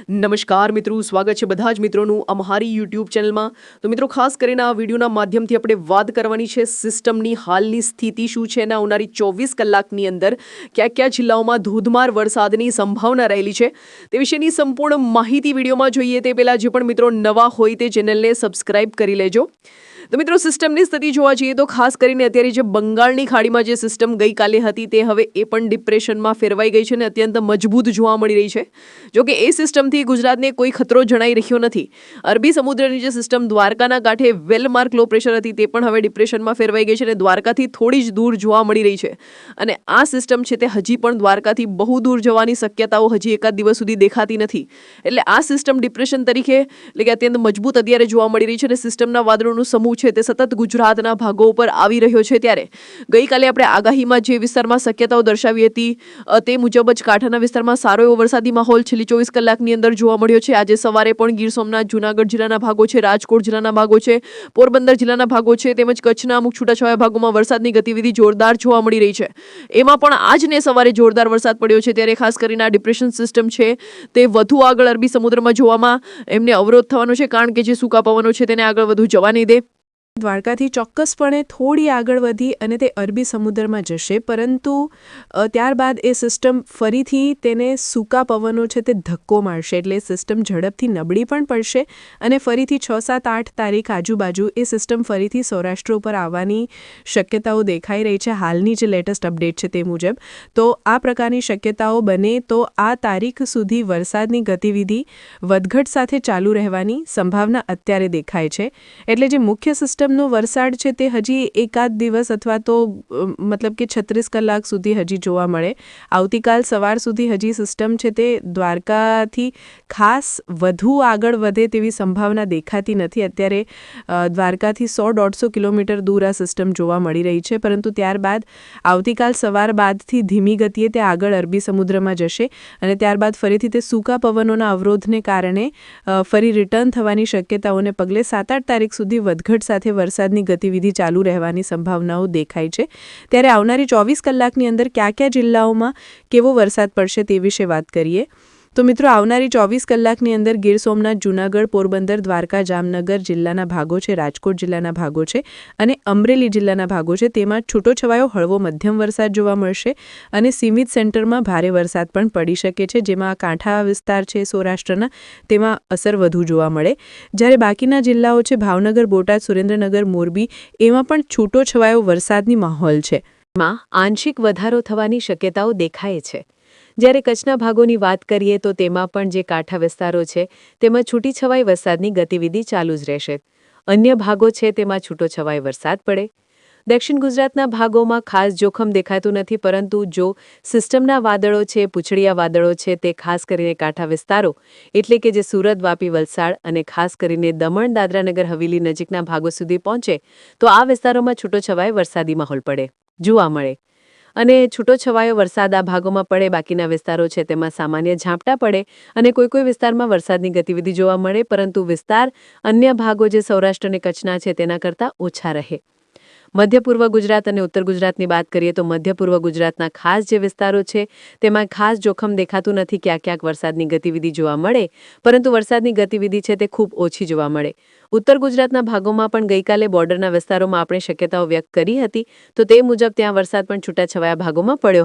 નમસ્કાર મિત્રો, સ્વાગત છે બધા જ મિત્રોનું અમારી યુટ્યુબ ચેનલમાં। તો મિત્રો, ખાસ કરીને આ વિડીયોના માધ્યમથી આપણે વાત કરવાની છે સિસ્ટમની હાલની સ્થિતિ શું છે અને આવનારી 24 કલાકની અંદર કયા કયા જિલ્લાઓમાં ધોધમાર વરસાદની સંભાવના રહેલી છે તે વિશેની સંપૂર્ણ માહિતી વિડીયોમાં જોઈએ તે પહેલાં જે પણ મિત્રો નવા હોય તે ચેનલને સબસ્ક્રાઇબ કરી લેજો। તો મિત્રો, સિસ્ટમની સ્થિતિ જોવા જઈએ તો ખાસ કરીને અત્યારે જે બંગાળની ખાડીમાં જે સિસ્ટમ ગઈકાલે હતી તે હવે એ પણ ડિપ્રેશનમાં ફેરવાઈ ગઈ છે અને અત્યંત મજબૂત જોવા મળી રહી છે। જોકે એ સિસ્ટમથી ગુજરાતને કોઈ ખતરો જણાઈ રહ્યો નથી। અરબી સમુદ્રની જે સિસ્ટમ દ્વારકાના કાંઠે વેલમાર્ક લો પ્રેશર હતી તે પણ હવે ડિપ્રેશનમાં ફેરવાઈ ગઈ છે અને દ્વારકાથી થોડી જ દૂર જોવા મળી રહી છે અને આ સિસ્ટમ છે તે હજી પણ દ્વારકાથી બહુ દૂર જવાની શક્યતાઓ હજી એકાદ દિવસ સુધી દેખાતી નથી। એટલે આ સિસ્ટમ ડિપ્રેશન તરીકે એટલે કે અત્યંત મજબૂત અત્યારે જોવા મળી રહી છે અને સિસ્ટમના વાદળોનું સમૂહ છે તે સતત ગુજરાતના ભાગો ઉપર આવી રહ્યો છે। ત્યારે ગઈકાલે આપણે આગાહીમાં જે વિસ્તારમાં શક્યતાઓ દર્શાવી હતી તે મુજબ જ કાંઠાના વિસ્તારમાં સારો એવો વરસાદી માહોલ છેલ્લી 24 કલાકની અંદર જોવા મળ્યો છે। આજે સવારે પણ ગીર સોમનાથ, જૂનાગઢ જિલ્લાના ભાગો છે, રાજકોટ જિલ્લાના ભાગો છે, પોરબંદર જિલ્લાના ભાગો છે તેમજ કચ્છના અમુક છૂટાછવાયા ભાગોમાં વરસાદની ગતિવિધિ જોરદાર જોવા મળી રહી છે। એમાં પણ આજને સવારે જોરદાર વરસાદ પડ્યો છે ત્યારે ખાસ કરીને આ ડિપ્રેશન સિસ્ટમ છે તે વધુ આગળ અરબી સમુદ્રમાં જોવામાં એમને અવરોધ થવાનો છે કારણ કે જે સૂકા પવનો છે તેને આગળ વધુ જવા નહીં દે। દ્વારકાથી ચોક્કસપણે થોડી આગળ વધી અને તે અરબી સમુદ્રમાં જશે, પરંતુ ત્યારબાદ એ સિસ્ટમ ફરીથી તેને સૂકા પવનો છે તે ધક્કો મારશે એટલે સિસ્ટમ ઝડપથી નબળી પણ પડશે અને ફરીથી 6, 7, 8 તારીખ આજુબાજુ એ સિસ્ટમ ફરીથી સૌરાષ્ટ્ર ઉપર આવવાની શક્યતાઓ દેખાઈ રહી છે હાલની જે લેટેસ્ટ અપડેટ છે તે મુજબ। તો આ પ્રકારની શક્યતાઓ બને તો આ તારીખ સુધી વરસાદની ગતિવિધિ વધઘટ સાથે ચાલુ રહેવાની સંભાવના અત્યારે દેખાય છે। એટલે જે મુખ્ય સિસ્ટમ નો વરસાદ છે તે હજી એકાદ દિવસ અથવા તો મતલબ કે 36 કલાક સુધી હજી જોવા મળે। આવતીકાલ સવાર સુધી હજી સિસ્ટમ છે તે દ્વારકાથી ખાસ વધુ આગળ વધે તેવી સંભાવના દેખાતી નથી। અત્યારે દ્વારકાથી 100-150 કિલોમીટર દૂર આ સિસ્ટમ જોવા મળી રહી છે, પરંતુ ત્યારબાદ આવતીકાલ સવાર બાદથી ધીમી ગતિએ તે આગળ અરબી સમુદ્રમાં જશે અને ત્યારબાદ ફરીથી તે સૂકા પવનોના અવરોધને કારણે ફરી રિટર્ન થવાની શક્યતાઓને પગલે 7-8 તારીખ સુધી વધઘટ સાથે વરસાદની ગતિવિધિ ચાલુ રહેવાની સંભાવનાઓ દેખાય છે। ત્યારે આવનારી 24 કલાકની અંદર કયા જિલ્લાઓમાં કેવો વરસાદ પડશે તે વિશે વાત કરીએ તો મિત્રો, આવનારી 24 કલાકની અંદર ગીર સોમનાથ, જૂનાગઢ, પોરબંદર, દ્વારકા, જામનગર જિલ્લાના ભાગો છે, રાજકોટ જિલ્લાના ભાગો છે અને અમરેલી જિલ્લાના ભાગો છે તેમાં છૂટોછવાયો હળવો મધ્યમ વરસાદ જોવા મળશે અને સીમિત સેન્ટરમાં ભારે વરસાદ પણ પડી શકે છે, જેમાં કાંઠા વિસ્તાર છે સૌરાષ્ટ્રના તેમાં અસર વધુ જોવા મળે। જ્યારે બાકીના જિલ્લાઓ છે ભાવનગર, બોટાદ, સુરેન્દ્રનગર, મોરબી એમાં પણ છૂટોછવાયો વરસાદની માહોલ છે, એમાં આંશિક વધારો થવાની શક્યતાઓ દેખાય છે। જ્યારે કચ્છના ભાગોની વાત કરીએ તો તેમાં પણ જે કાંઠા વિસ્તારો છે તેમાં છૂટીછવાઈ વરસાદની ગતિવિધિ ચાલુ જ રહેશે। અન્ય ભાગો છે તેમાં છૂટોછવાઈ વરસાદ પડે। દક્ષિણ ગુજરાતના ભાગોમાં ખાસ જોખમ દેખાતું નથી, પરંતુ જો સિસ્ટમના વાદળો છે, પૂંછડીયા વાદળો છે તે ખાસ કરીને કાંઠા વિસ્તારો એટલે કે જે સુરત, વાપી, વલસાડ અને ખાસ કરીને દમણ, દાદરા નગર હવેલી નજીકના ભાગો સુધી પહોંચે તો આ વિસ્તારોમાં છૂટોછવાય વરસાદી માહોલ પડે જોવા મળે અને છૂટોછવાયો વરસાદ આ ભાગોમાં પડે, બાકીના વિસ્તારો છે તેમાં સામાન્ય ઝાપટા પડે અને કોઈ વિસ્તારમાં વરસાદની ગતિવિધિ જોવા મળે, પરંતુ વિસ્તાર અન્ય ભાગો જે સૌરાષ્ટ્ર અને કચ્છના છે તેના કરતાં ઓછા રહે। મધ્ય પૂર્વ ગુજરાત અને ઉત્તર ગુજરાતની વાત કરીએ તો મધ્ય પૂર્વ ગુજરાતના ખાસ જે વિસ્તારો છે તેમાં ખાસ જોખમ દેખાતું નથી। ક્યાંક વરસાદની ગતિવિધિ જોવા મળે, પરંતુ વરસાદની ગતિવિધિ છે તે ખૂબ ઓછી જોવા મળે। ઉત્તર ગુજરાતના ભાગોમાં પણ ગઈકાલે બોર્ડરના વિસ્તારોમાં આપણે શક્યતાઓ વ્યક્ત કરી હતી તો તે મુજબ ત્યાં વરસાદ પણ છૂટાછવાયા ભાગોમાં પડ્યો હતો।